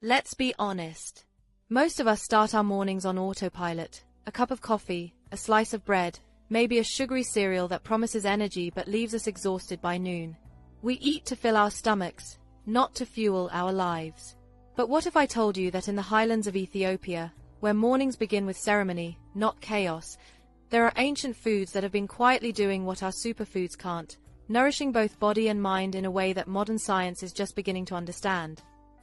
Let's be honest. Most of us start our mornings on autopilot. A cup of coffee, a slice of bread, maybe a sugary cereal that promises energy but leaves us exhausted by noon. We eat to fill our stomachs, not to fuel our lives. But what if I told you that in the highlands of Ethiopia, where mornings begin with ceremony, not chaos, there are ancient foods that have been quietly doing what our superfoods can't, nourishing both body and mind in a way that modern science is just beginning to understand.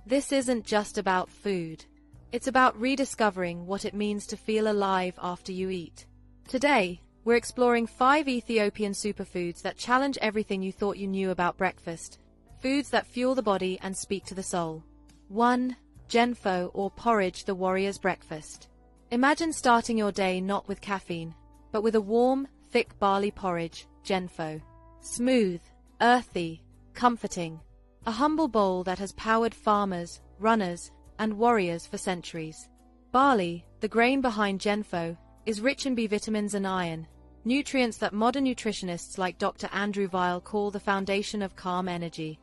This isn't just about food. It's about rediscovering what it means to feel alive after you eat. Today, we're exploring 5 Ethiopian superfoods that challenge everything you thought you knew about breakfast. Foods that fuel the body and speak to the soul. 1. Genfo, or porridge, the warrior's breakfast. Imagine starting your day not with caffeine, but with a warm, thick barley porridge, Genfo. Smooth, earthy, comforting. A humble bowl that has powered farmers, runners, and warriors for centuries. Barley, the grain behind Genfo, is rich in B vitamins and iron, nutrients that modern nutritionists like Dr. Andrew Weil call the foundation of calm energy.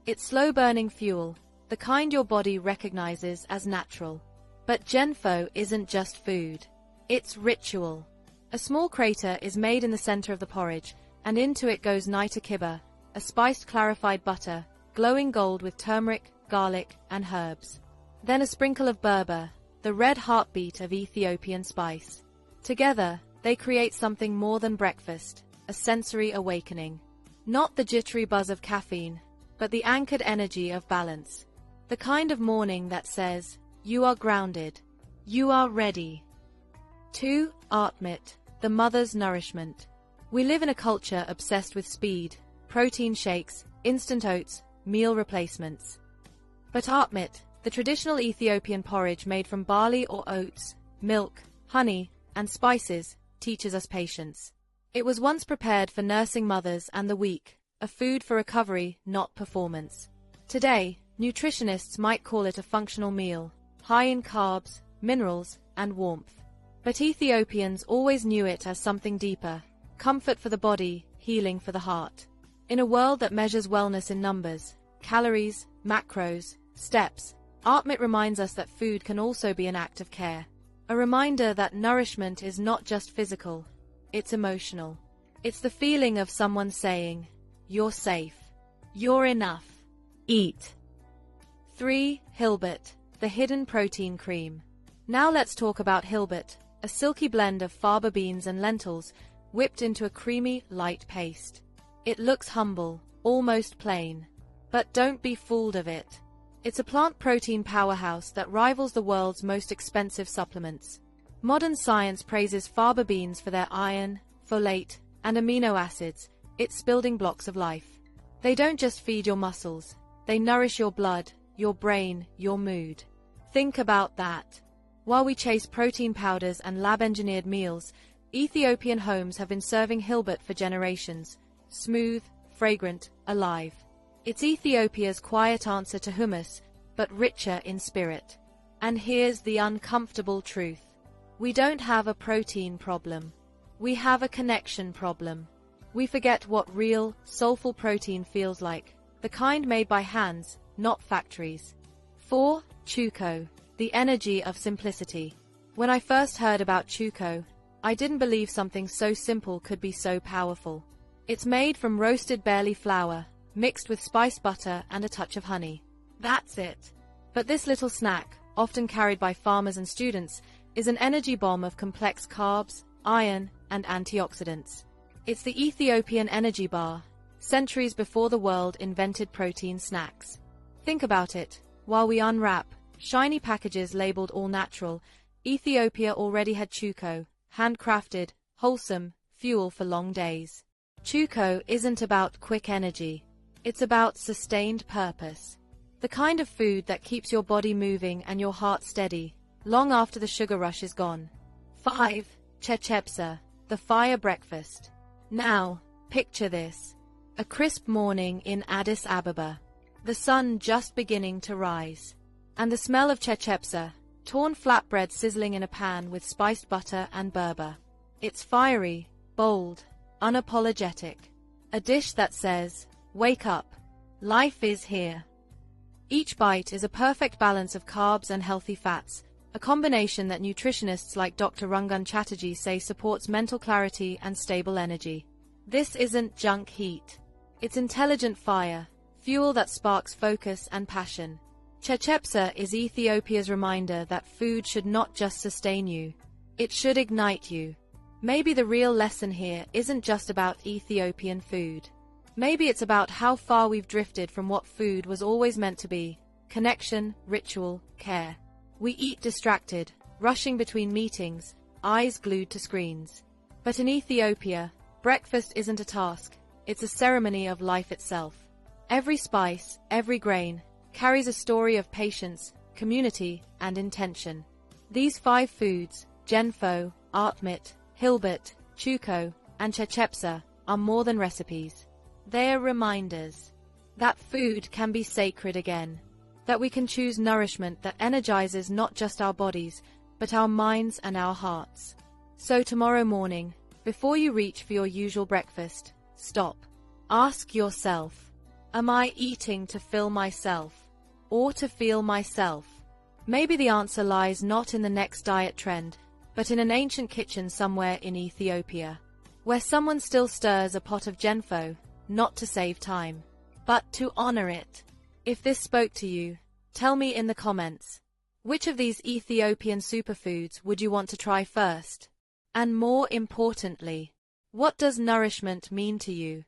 It's slow-burning fuel, the kind your body recognizes as natural. But Genfo isn't just food. It's ritual. A small crater is made in the center of the porridge, and into it goes niter kiba, a spiced clarified butter, glowing gold with turmeric, garlic, and herbs. Then a sprinkle of berber, the red heartbeat of Ethiopian spice. Together, they create something more than breakfast, a sensory awakening. Not the jittery buzz of caffeine, but the anchored energy of balance. The kind of morning that says, you are grounded, you are ready. 2. Atmit, the mother's nourishment. We live in a culture obsessed with speed, protein shakes, instant oats, meal replacements. But Atmit, the traditional Ethiopian porridge made from barley or oats, milk, honey, and spices, teaches us patience. It was once prepared for nursing mothers and the weak, a food for recovery, not performance. Today, nutritionists might call it a functional meal, high in carbs, minerals, and warmth. But Ethiopians always knew it as something deeper, comfort for the body, healing for the heart. In a world that measures wellness in numbers, calories, macros, steps, Atmit reminds us that food can also be an act of care. A reminder that nourishment is not just physical, it's emotional. It's the feeling of someone saying, you're safe, you're enough, eat. 3. Hilbet, the hidden protein cream. Now let's talk about Hilbet, a silky blend of faba beans and lentils, whipped into a creamy, light paste. It looks humble, almost plain. But don't be fooled of it. It's a plant protein powerhouse that rivals the world's most expensive supplements. Modern science praises faba beans for their iron, folate, and amino acids, its building blocks of life. They don't just feed your muscles, they nourish your blood, your brain, your mood. Think about that. While we chase protein powders and lab-engineered meals, Ethiopian homes have been serving Hilbet for generations. Smooth, fragrant, alive. It's Ethiopia's quiet answer to hummus, but richer in spirit. And here's the uncomfortable truth. We don't have a protein problem. We have a connection problem. We forget what real, soulful protein feels like, the kind made by hands, not factories. 4. Chuko, the energy of simplicity. When I first heard about Chuko, I didn't believe something so simple could be so powerful. It's made from roasted barley flour, mixed with spiced butter and a touch of honey. That's it. But this little snack, often carried by farmers and students, is an energy bomb of complex carbs, iron, and antioxidants. It's the Ethiopian energy bar, centuries before the world invented protein snacks. Think about it. While we unwrap shiny packages labeled all natural, Ethiopia already had Chuko, handcrafted, wholesome, fuel for long days. Chuko isn't about quick energy. It's about sustained purpose. The kind of food that keeps your body moving and your heart steady, long after the sugar rush is gone. 5. Chechebsa, the fire breakfast. Now, picture this. A crisp morning in Addis Ababa. The sun just beginning to rise. And the smell of Chechebsa, torn flatbread sizzling in a pan with spiced butter and berber. It's fiery, bold, unapologetic. A dish that says, wake up, life is here. Each bite is a perfect balance of carbs and healthy fats, a combination that nutritionists like Dr. Rangan Chatterjee say supports mental clarity and stable energy. This isn't junk heat. It's intelligent fire, fuel that sparks focus and passion. Chechebsa is Ethiopia's reminder that food should not just sustain you, it should ignite you. Maybe the real lesson here isn't just about Ethiopian food. Maybe it's about how far we've drifted from what food was always meant to be: connection, ritual, care. We eat distracted, rushing between meetings, eyes glued to screens. But in Ethiopia, breakfast isn't a task, it's a ceremony of life itself. Every spice, every grain, carries a story of patience, community, and intention. These 5 foods, Genfo, Atmit, Hilbet, Chuko, and Chechebsa, are more than recipes. They're reminders that food can be sacred again, that we can choose nourishment that energizes not just our bodies, but our minds and our hearts. So tomorrow morning, before you reach for your usual breakfast, stop. Ask yourself, am I eating to fill myself, or to feel myself? Maybe the answer lies not in the next diet trend, but in an ancient kitchen somewhere in Ethiopia, where someone still stirs a pot of Genfo, not to save time, but to honor it. If this spoke to you, tell me in the comments. Which of these Ethiopian superfoods would you want to try first? And more importantly, what does nourishment mean to you?